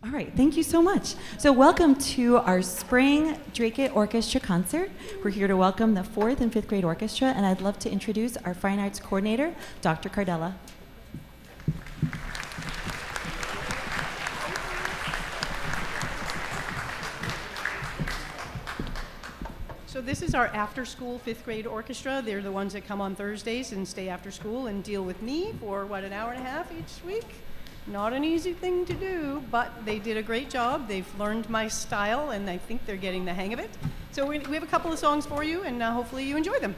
All right, thank you so much. So welcome to our spring Drake Orchestra concert. We're here to welcome the 4th and 5th grade orchestra, and I'd love to introduce our Fine Arts Coordinator, Dr. Cardella. So this is our after-school 5th grade orchestra. They're the ones that come on Thursdays and stay after school and deal with me for, an hour and a half each week? Not an easy thing to do, but they did a great job. They've learned my style, and I think they're getting the hang of it. So we have a couple of songs for you, and hopefully you enjoy them.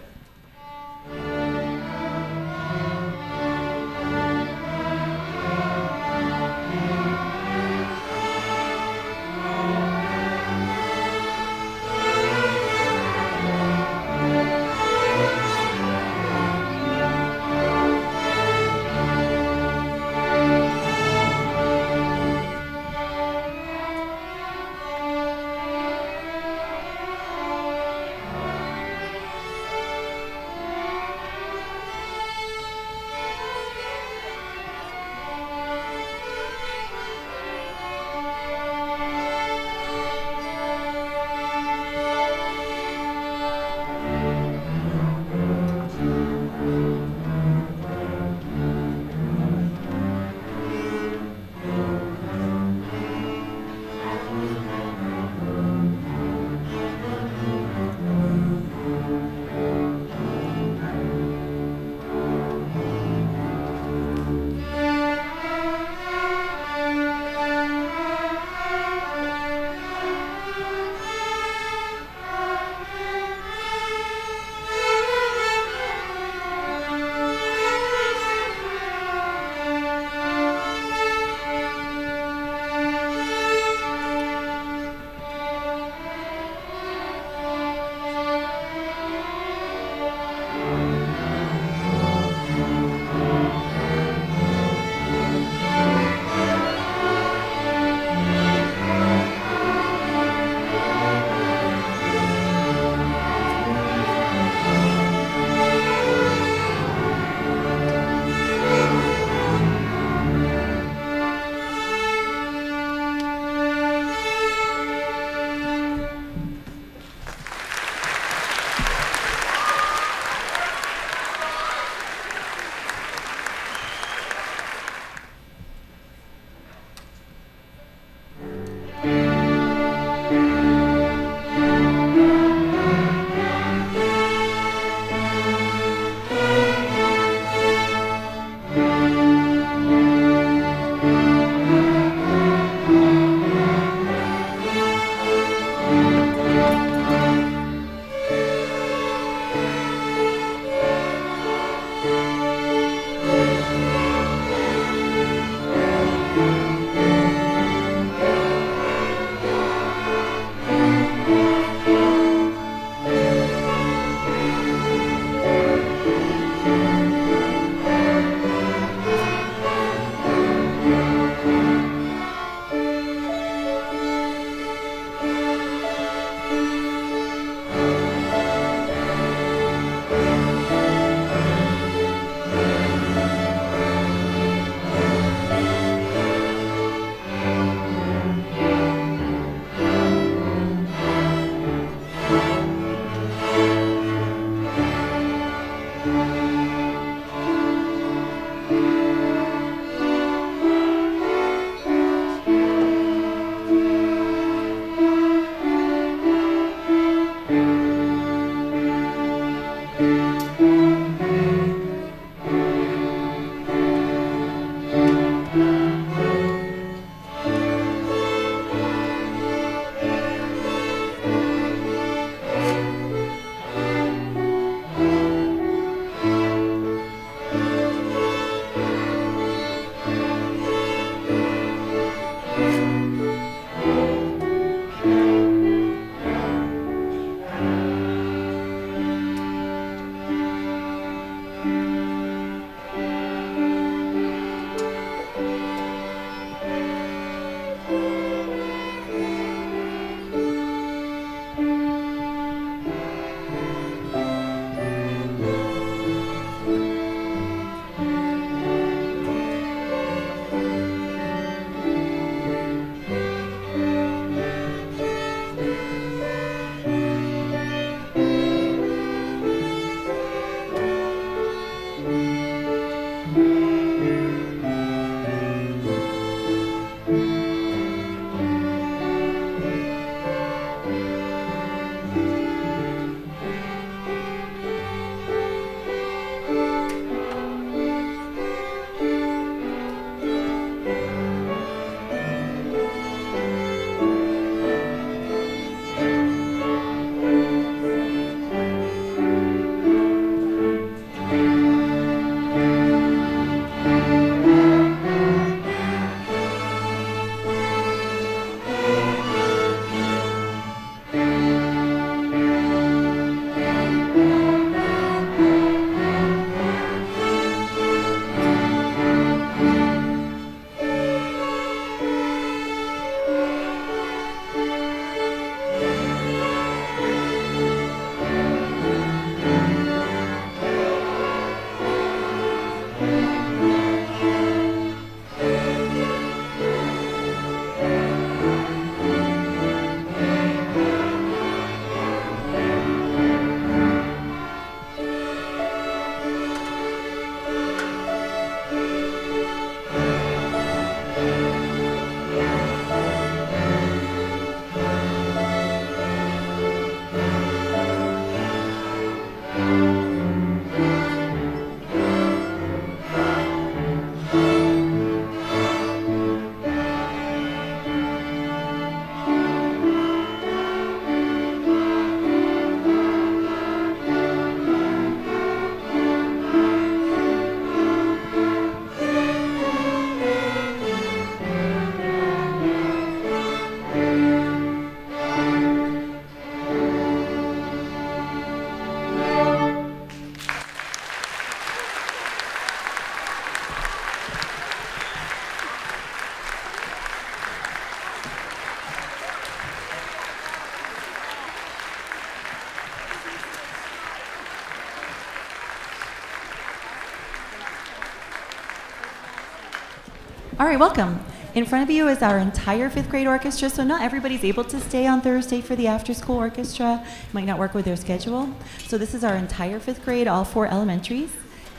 All right, welcome. In front of you is our entire fifth grade orchestra, so not everybody's able to stay on Thursday for the after-school orchestra. It might not work with their schedule. So this is our entire fifth grade, all 4 elementaries.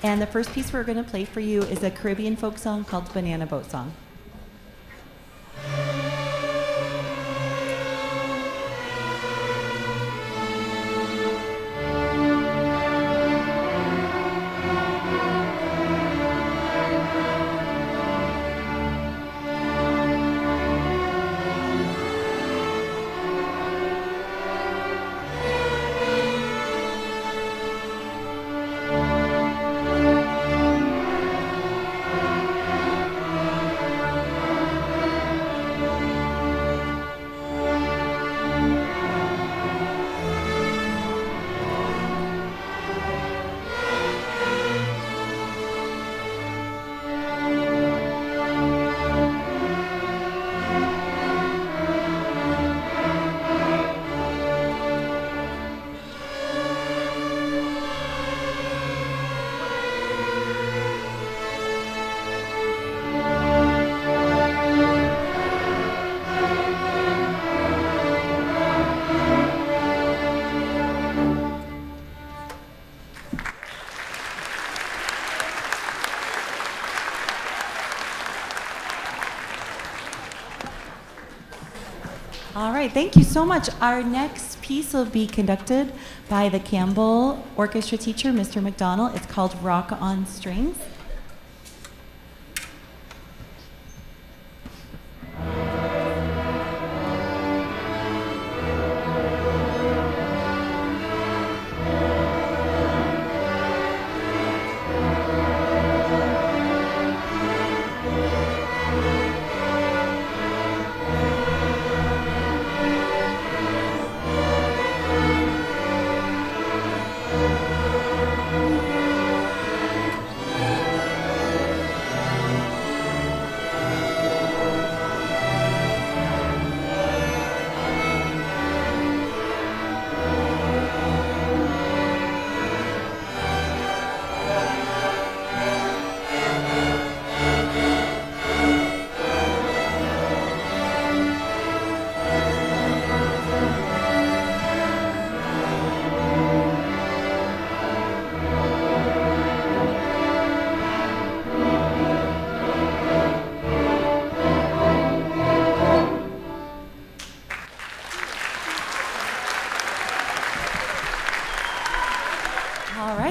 And the first piece we're going to play for you is a Caribbean folk song called Banana Boat Song. All right, thank you so much. Our next piece will be conducted by the Campbell orchestra teacher, Mr. McDonald. It's called Rock on Strings.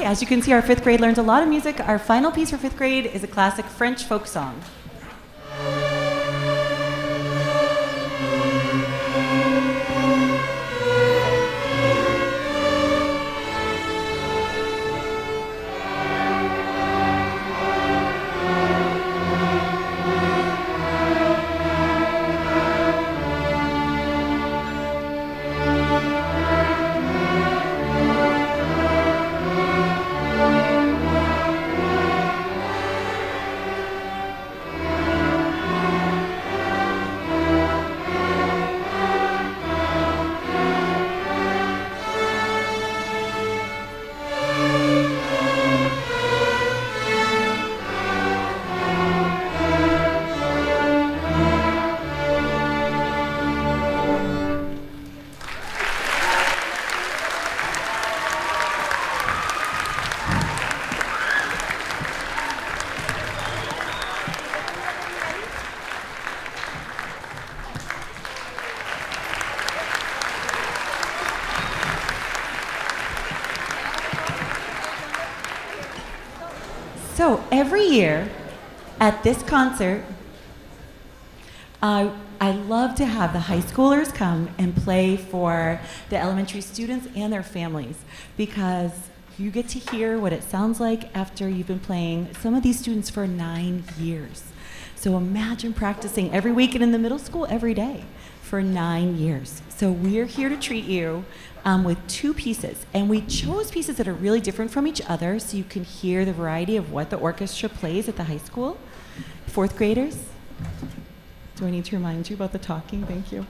As you can see, our fifth grade learns a lot of music. Our final piece for fifth grade is a classic French folk song. So every year at this concert, I love to have the high schoolers come and play for the elementary students and their families, because you get to hear what it sounds like after you've been playing some of these students for 9 years. So imagine practicing every week and in the middle school every day for 9 years. So we're here to treat you with 2 pieces, and we chose pieces that are really different from each other so you can hear the variety of what the orchestra plays at the high school. 4th graders, do I need to remind you about the talking? Thank you.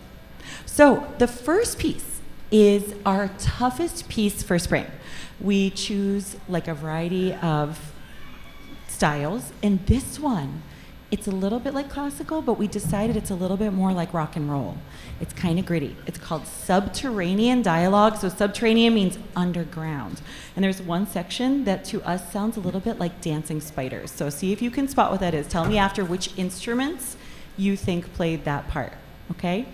So the first piece is our toughest piece for spring. We choose like a variety of styles, and this one It's a little bit like classical, but we decided it's a little bit more like rock and roll. It's kind of gritty. It's called subterranean dialogue. So subterranean means underground. And there's one section that to us sounds a little bit like dancing spiders. So see if you can spot what that is. Tell me after which instruments you think played that part, okay?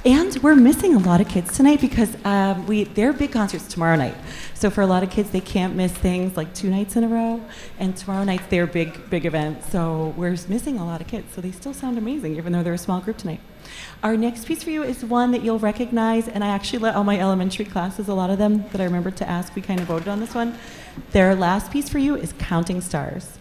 And we're missing a lot of kids tonight because they're big concerts tomorrow night. So for a lot of kids, they can't miss things like 2 nights in a row. And tomorrow night's their big event. So we're missing a lot of kids. So they still sound amazing, even though they're a small group tonight. Our next piece for you is one that you'll recognize. And I actually let all my elementary classes, a lot of them that I remembered to ask, we kind of voted on this one. Their last piece for you is Counting Stars.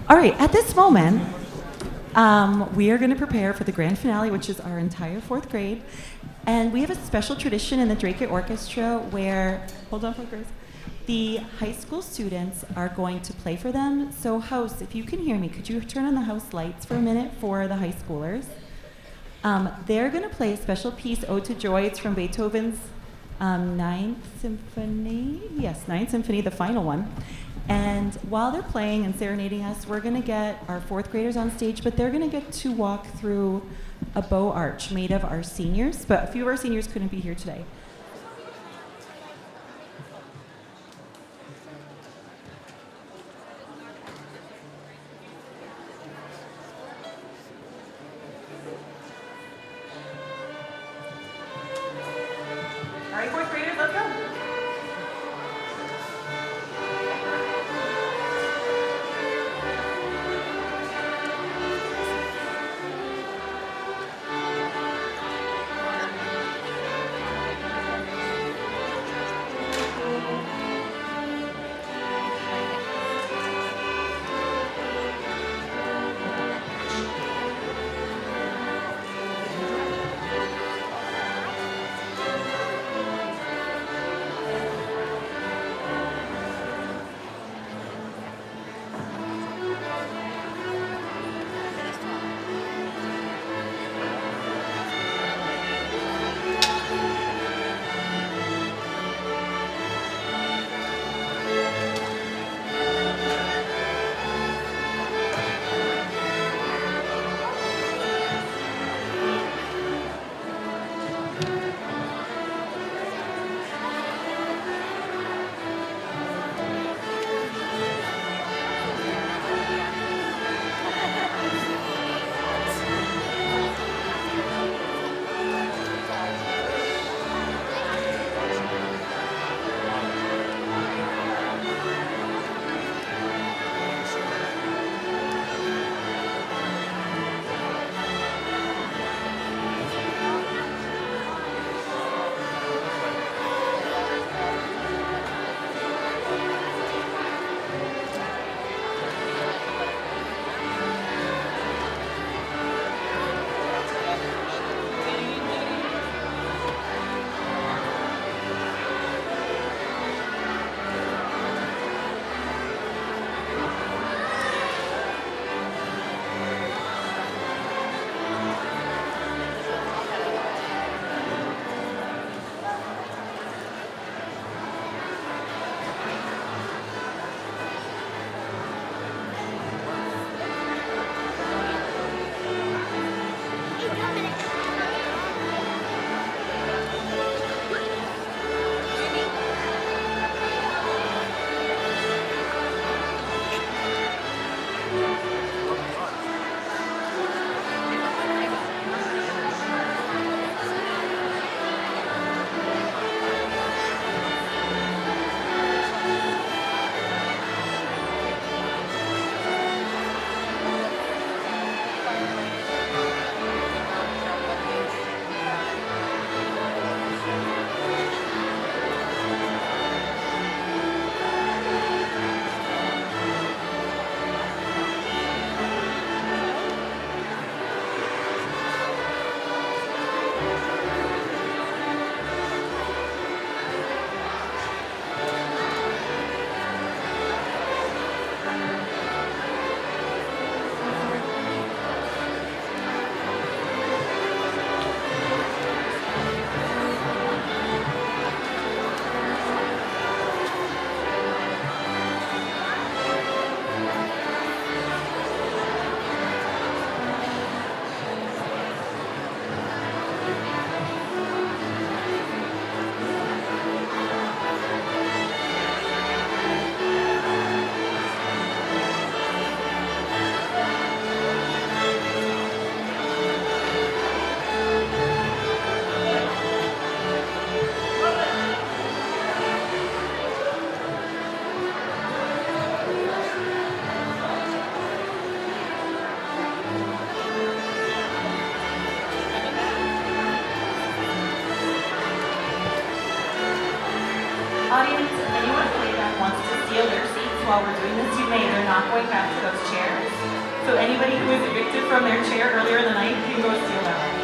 All right, at this moment, we are going to prepare for the grand finale, which is our entire 4th grade. And we have a special tradition in the Drake Orchestra where, hold on, 4th grade, the high school students are going to play for them. So house, if you can hear me, could you turn on the house lights for a minute for the high schoolers? They're going to play a special piece, Ode to Joy. It's from Beethoven's Ninth Symphony. Yes, Ninth Symphony, the final one. And while they're playing and serenading us, we're going to get our 4th graders on stage, but they're going to get to walk through a bow arch made of our seniors, but a few of our seniors couldn't be here today. All right, 4th graders, let's go. while we're doing this, you may. They're not going back to those chairs. So anybody who was evicted from their chair earlier in the night can go steal that one.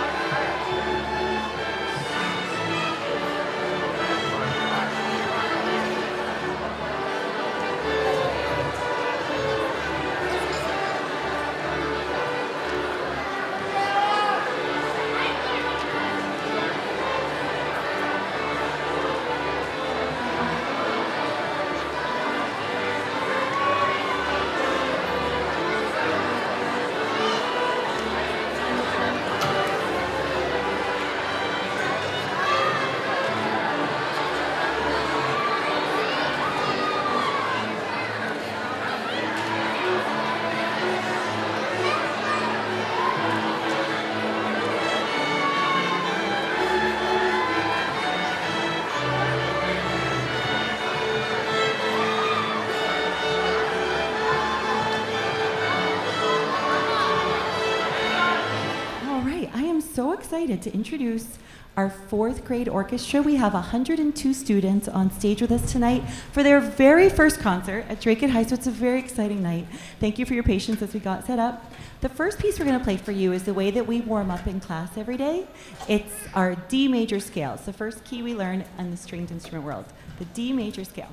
So excited to introduce our fourth grade orchestra. We have 102 students on stage with us tonight for their very first concert at Drake High, so it's a very exciting night. Thank you for your patience as we got set up. The first piece we're going to play for you is the way that we warm up in class every day. It's our D major scale. It's the first key we learn in the stringed instrument world, the D major scale.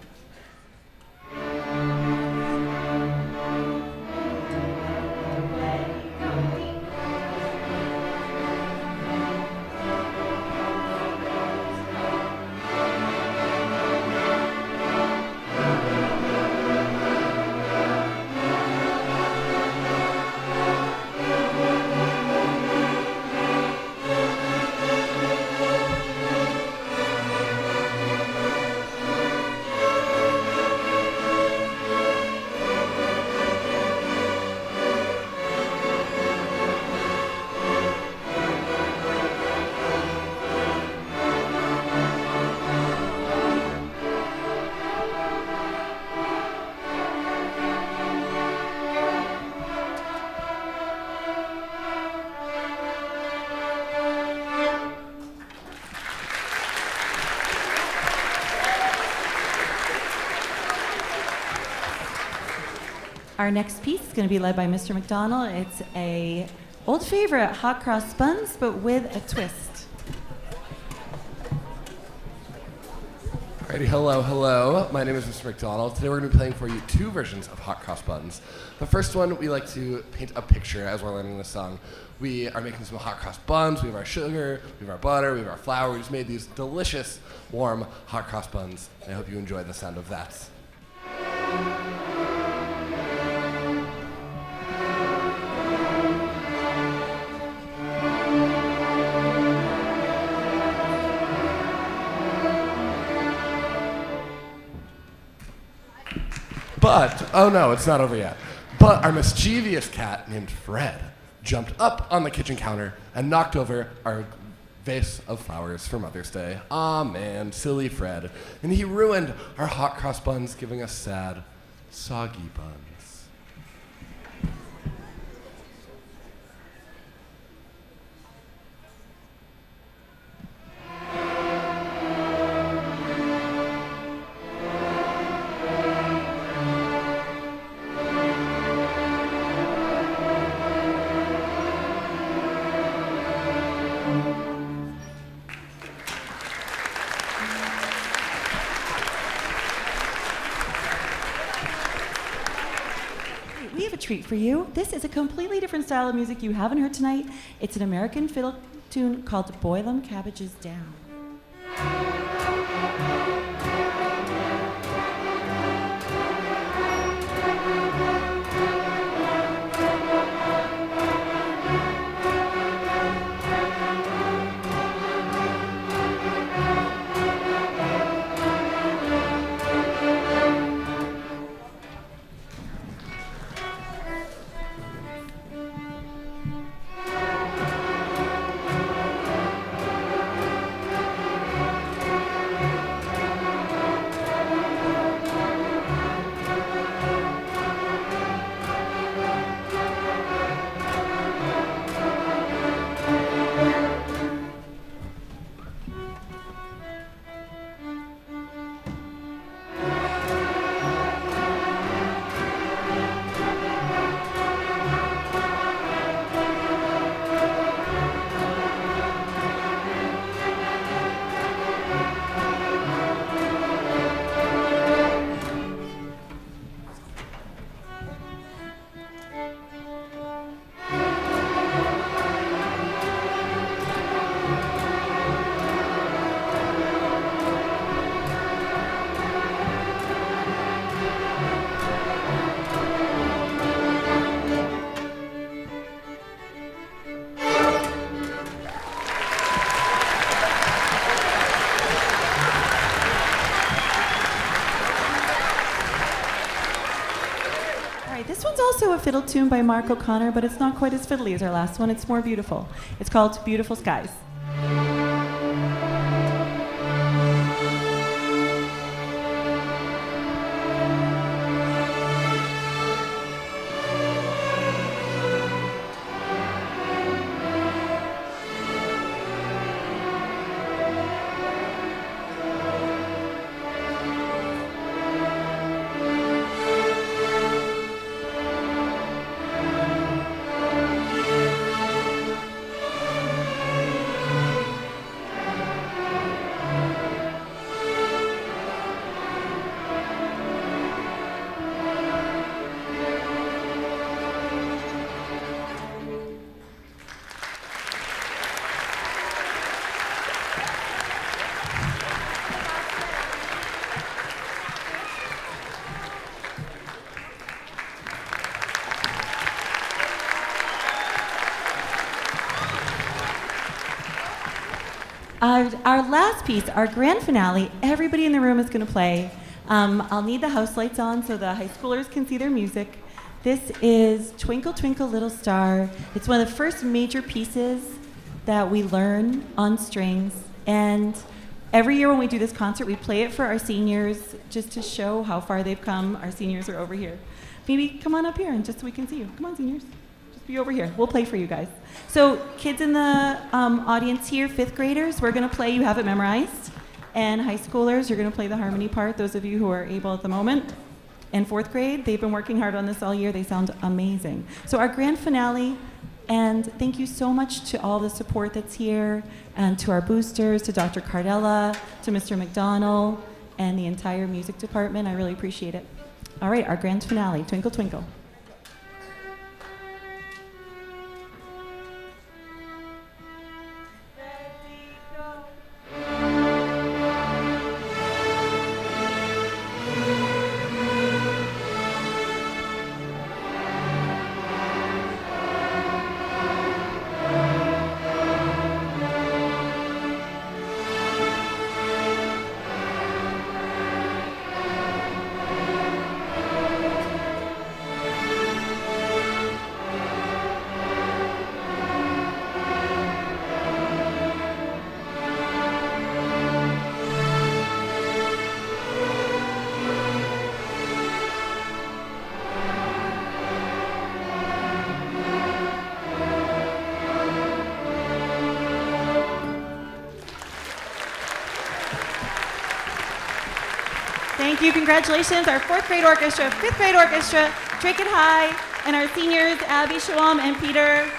Our next piece is going to be led by Mr. McDonald. It's a old favorite, hot cross buns, but with a twist. Alrighty, hello. My name is Mr. McDonald. Today we're going to be playing for you two versions of hot cross buns. The first one, we like to paint a picture as we're learning this song. We are making some hot cross buns. We have our sugar, we have our butter, we have our flour. We just made these delicious, warm hot cross buns. I hope you enjoy the sound of that. But, oh no, it's not over yet. But our mischievous cat named Fred jumped up on the kitchen counter and knocked over our vase of flowers for Mother's Day. Aw man, silly Fred. And he ruined our hot cross buns, giving us sad, soggy buns. We have a treat for you. This is a completely different style of music you haven't heard tonight. It's an American fiddle tune called Boil 'Em Cabbages Down. also a fiddle tune by Mark O'Connor, but it's not quite as fiddly as our last one. It's more beautiful. It's called Beautiful Skies. Our last piece, our grand finale, everybody in the room is going to play. I'll need the house lights on so the high schoolers can see their music. This is Twinkle Twinkle Little Star. It's one of the first major pieces that we learn on strings. And every year when we do this concert, we play it for our seniors just to show how far they've come. Our seniors are over here. Maybe come on up here and just so we can see you. Come on, seniors. Be over here. We'll play for you guys. So kids in the audience here, 5th graders, we're going to play You Have It Memorized. And high schoolers, you're going to play the harmony part, those of you who are able at the moment. And 4th grade, they've been working hard on this all year. They sound amazing. So our grand finale, and thank you so much to all the support that's here, and to our boosters, to Dr. Cardella, to Mr. McDonald, and the entire music department. I really appreciate it. All right, our grand finale, Twinkle Twinkle. Thank you, congratulations, our 4th grade orchestra, 5th grade orchestra, Drake and High, and our seniors, Abby, Shawam, and Peter.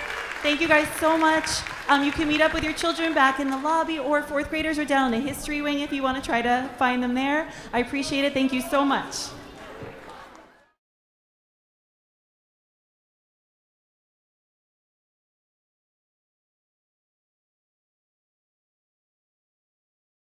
Thank you guys so much. You can meet up with your children back in the lobby, or 4th graders are down in the history wing if you want to try to find them there. I appreciate it, thank you so much.